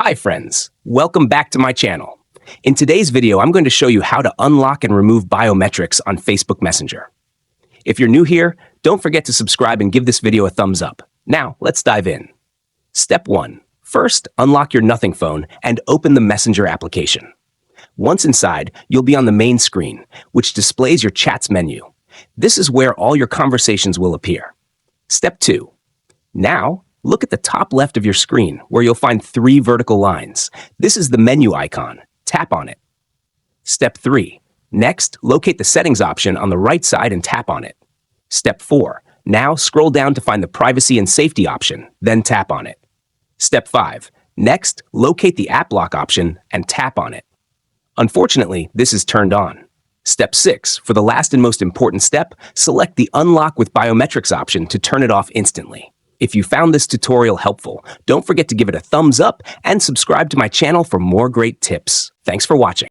Hi friends, welcome back to my channel. In today's video, I'm going to show you how to unlock and remove biometrics on Facebook Messenger. If you're new here, don't forget to subscribe and give this video a thumbs up. Now, let's dive in. Step 1. First, unlock your Nothing phone and open the Messenger application. Once inside, you'll be on the main screen, which displays your chats menu. This is where all your conversations will appear. Step 2. Now, look at the top left of your screen where you'll find 3 vertical lines. This is the menu icon. Tap on it. Step 3. Next, locate the settings option on the right side and tap on it. Step 4. Now scroll down to find the privacy and safety option, then tap on it. Step 5. Next, locate the app lock option and tap on it. Unfortunately, this is turned on. Step 6. For the last and most important step, select the Unlock with Biometrics option to turn it off instantly. If you found this tutorial helpful, don't forget to give it a thumbs up and subscribe to my channel for more great tips. Thanks for watching.